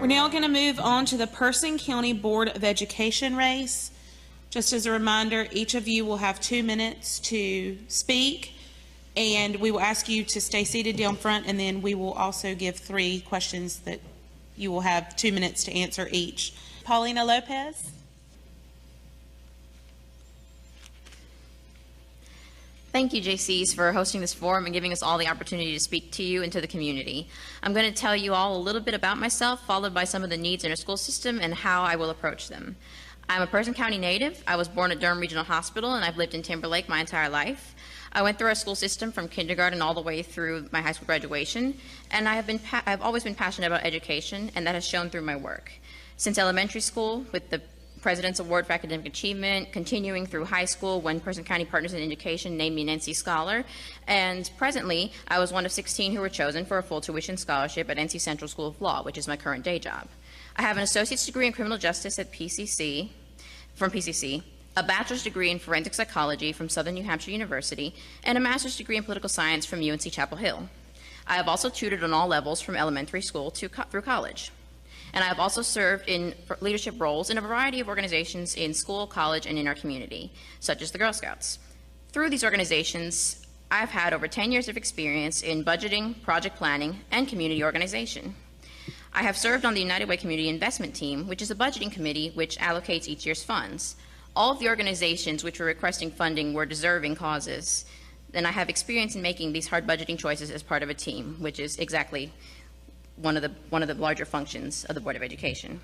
We're now going to move on to the Person County Board of Education race. Just as a reminder, each of you will have 2 minutes to speak, and we will ask you to stay seated down front, and then we will also give 3 questions that you will have 2 minutes to answer each. Paulina Lopez. Thank you, Jaycees, for hosting this forum and giving us all the opportunity to speak to you and to the community. I'm going to tell you all a little bit about myself, followed by some of the needs in our school system and how I will approach them. I'm a Person County native. I was born at Durham Regional Hospital, and I've lived in Timberlake my entire life. I went through our school system from kindergarten all the way through my high school graduation, and I've always been passionate about education, and that has shown through my work. Since elementary school, with the President's Award for Academic Achievement, continuing through high school when Person County Partners in Education named me an NC Scholar, and presently I was one of 16 who were chosen for a full tuition scholarship at NC Central School of Law, which is my current day job. I have an associate's degree in criminal justice from PCC, a bachelor's degree in forensic psychology from Southern New Hampshire University, and a master's degree in political science from UNC Chapel Hill. I have also tutored on all levels from elementary school through college. And I have also served in leadership roles in a variety of organizations in school, college, and in our community, such as the Girl Scouts. Through these organizations, I've had over 10 years of experience in budgeting, project planning, and community organization. I have served on the United Way Community Investment Team, which is a budgeting committee which allocates each year's funds. All of the organizations which were requesting funding were deserving causes, and I have experience in making these hard budgeting choices as part of a team, which is exactly one of the larger functions of the Board of Education.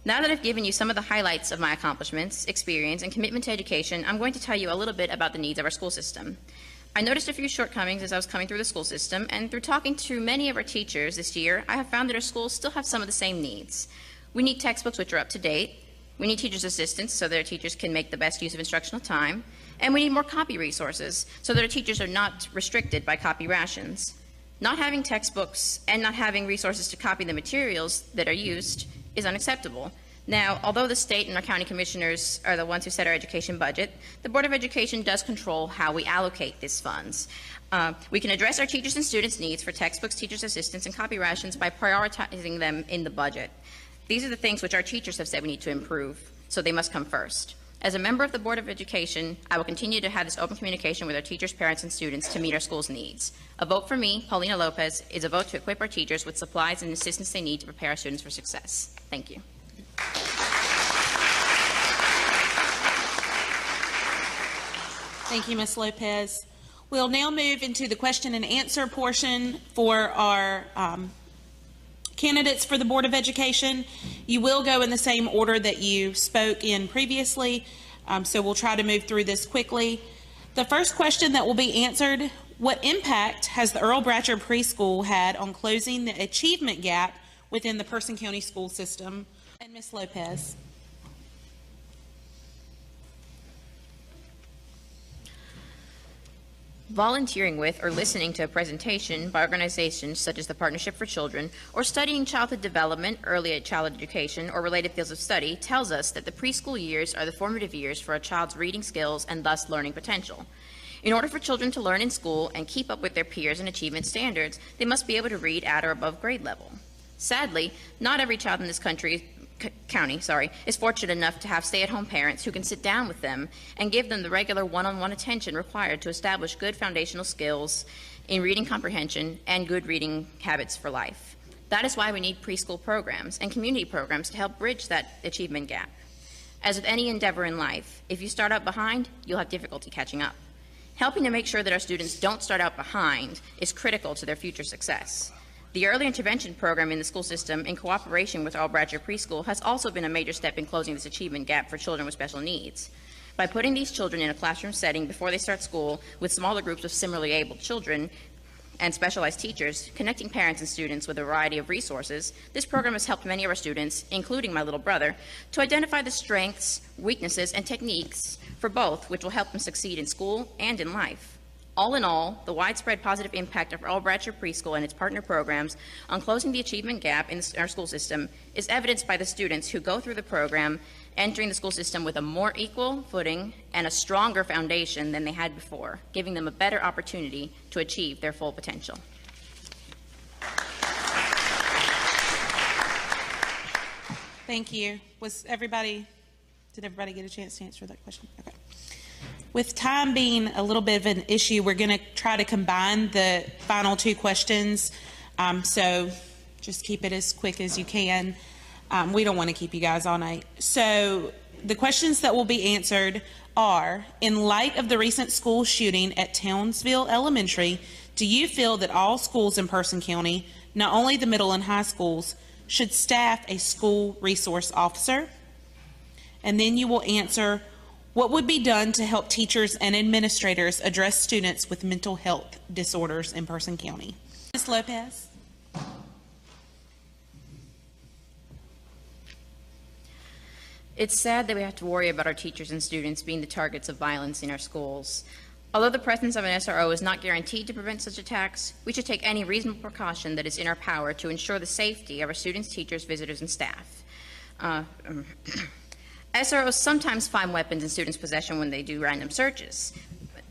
Now that I've given you some of the highlights of my accomplishments, experience, and commitment to education, I'm going to tell you a little bit about the needs of our school system. I noticed a few shortcomings as I was coming through the school system, and through talking to many of our teachers this year, I have found that our schools still have some of the same needs. We need textbooks which are up to date. We need teachers' assistants so that our teachers can make the best use of instructional time. And we need more copy resources so that our teachers are not restricted by copy rations. Not having textbooks and not having resources to copy the materials that are used is unacceptable. Now, although the state and our county commissioners are the ones who set our education budget, the Board of Education does control how we allocate these funds. We can address our teachers' and students' needs for textbooks, teachers' assistants, and copy rations by prioritizing them in the budget. These are the things which our teachers have said we need to improve, so they must come first. As a member of the Board of Education, I will continue to have this open communication with our teachers, parents, and students to meet our school's needs. A vote for me, Paulina Lopez, is a vote to equip our teachers with supplies and assistance they need to prepare our students for success. Thank you. Thank you, Ms. Lopez. We'll now move into the question and answer portion for our candidates for the Board of Education. You will go in the same order that you spoke in previously, so we'll try to move through this quickly. The first question that will be answered: what impact has the Earl Bradsher preschool had on closing the achievement gap within the Person County school system? And Ms. Lopez. Volunteering with or listening to a presentation by organizations such as the Partnership for Children, or studying childhood development, early childhood education, or related fields of study tells us that the preschool years are the formative years for a child's reading skills and thus learning potential. In order for children to learn in school and keep up with their peers and achievement standards, they must be able to read at or above grade level. Sadly, not every child in this county is fortunate enough to have stay-at-home parents who can sit down with them and give them the regular one-on-one attention required to establish good foundational skills in reading comprehension and good reading habits for life. That is why we need preschool programs and community programs to help bridge that achievement gap. As with any endeavor in life, if you start out behind, you'll have difficulty catching up. Helping to make sure that our students don't start out behind is critical to their future success. The early intervention program in the school system, in cooperation with Earl Bradsher Preschool, has also been a major step in closing this achievement gap for children with special needs. By putting these children in a classroom setting before they start school with smaller groups of similarly abled children and specialized teachers, connecting parents and students with a variety of resources, this program has helped many of our students, including my little brother, to identify the strengths, weaknesses, and techniques for both, which will help them succeed in school and in life. All in all, the widespread positive impact of Earl Bradsher Preschool and its partner programs on closing the achievement gap in our school system is evidenced by the students who go through the program entering the school system with a more equal footing and a stronger foundation than they had before, giving them a better opportunity to achieve their full potential. Thank you. Did everybody get a chance to answer that question? Okay. With time being a little bit of an issue, we're going to try to combine the final two questions. So just keep it as quick as you can. We don't want to keep you guys all night. So the questions that will be answered are, in light of the recent school shooting at Townville Elementary, do you feel that all schools in Person County, not only the middle and high schools, should staff a school resource officer? And then you will answer, what would be done to help teachers and administrators address students with mental health disorders in Person County? Ms. Lopez. It's sad that we have to worry about our teachers and students being the targets of violence in our schools. Although the presence of an SRO is not guaranteed to prevent such attacks, we should take any reasonable precaution that is in our power to ensure the safety of our students, teachers, visitors, and staff. SROs sometimes find weapons in students' possession when they do random searches.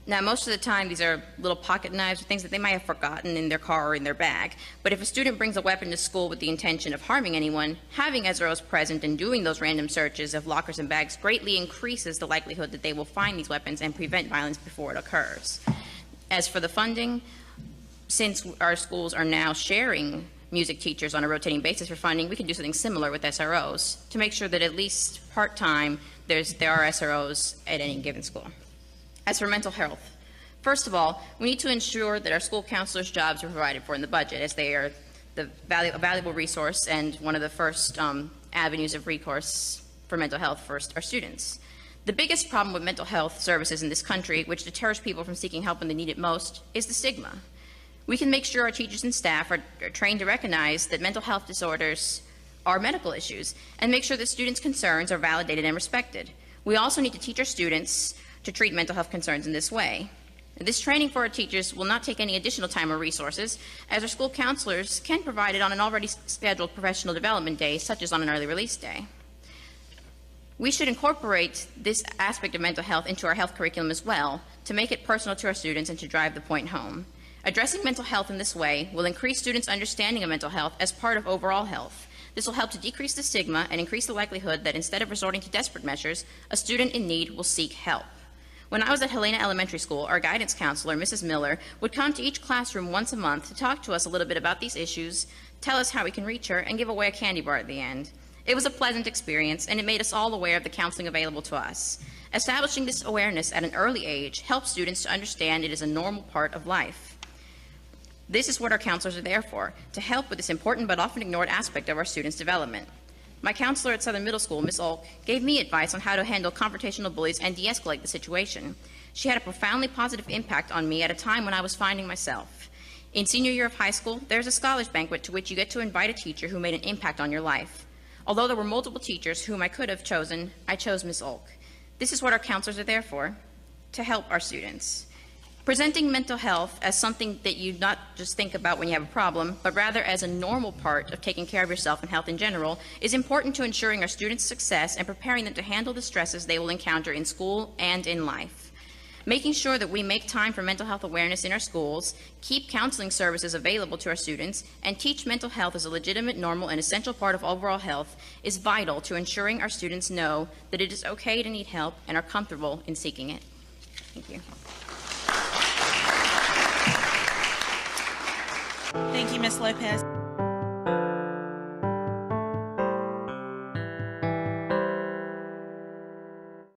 Now, most of the time, these are little pocket knives or things that they might have forgotten in their car or in their bag. But if a student brings a weapon to school with the intention of harming anyone, having SROs present and doing those random searches of lockers and bags greatly increases the likelihood that they will find these weapons and prevent violence before it occurs. As for the funding, since our schools are now sharing music teachers on a rotating basis for funding, we can do something similar with SROs to make sure that at least part-time there are SROs at any given school. As for mental health, first of all, we need to ensure that our school counselors' jobs are provided for in the budget, as they are a valuable resource and one of the first avenues of recourse for mental health for our students. The biggest problem with mental health services in this country, which deters people from seeking help when they need it most, is the stigma. We can make sure our teachers and staff are trained to recognize that mental health disorders are medical issues and make sure that students' concerns are validated and respected. We also need to teach our students to treat mental health concerns in this way. This training for our teachers will not take any additional time or resources, as our school counselors can provide it on an already scheduled professional development day, such as on an early release day. We should incorporate this aspect of mental health into our health curriculum as well, to make it personal to our students and to drive the point home. Addressing mental health in this way will increase students' understanding of mental health as part of overall health. This will help to decrease the stigma and increase the likelihood that instead of resorting to desperate measures, a student in need will seek help. When I was at Helena Elementary School, our guidance counselor, Mrs. Miller, would come to each classroom once a month to talk to us a little bit about these issues, tell us how we can reach her, and give away a candy bar at the end. It was a pleasant experience, and it made us all aware of the counseling available to us. Establishing this awareness at an early age helps students to understand it is a normal part of life. This is what our counselors are there for, to help with this important but often ignored aspect of our students' development. My counselor at Southern Middle School, Ms. Olk, gave me advice on how to handle confrontational bullies and de-escalate the situation. She had a profoundly positive impact on me at a time when I was finding myself. In senior year of high school, there's a scholars banquet to which you get to invite a teacher who made an impact on your life. Although there were multiple teachers whom I could have chosen, I chose Ms. Olk. This is what our counselors are there for, to help our students. Presenting mental health as something that you not just think about when you have a problem, but rather as a normal part of taking care of yourself and health in general, is important to ensuring our students' success and preparing them to handle the stresses they will encounter in school and in life. Making sure that we make time for mental health awareness in our schools, keep counseling services available to our students, and teach mental health as a legitimate, normal, and essential part of overall health is vital to ensuring our students know that it is okay to need help and are comfortable in seeking it. Thank you. Thank you, Ms. Lopez.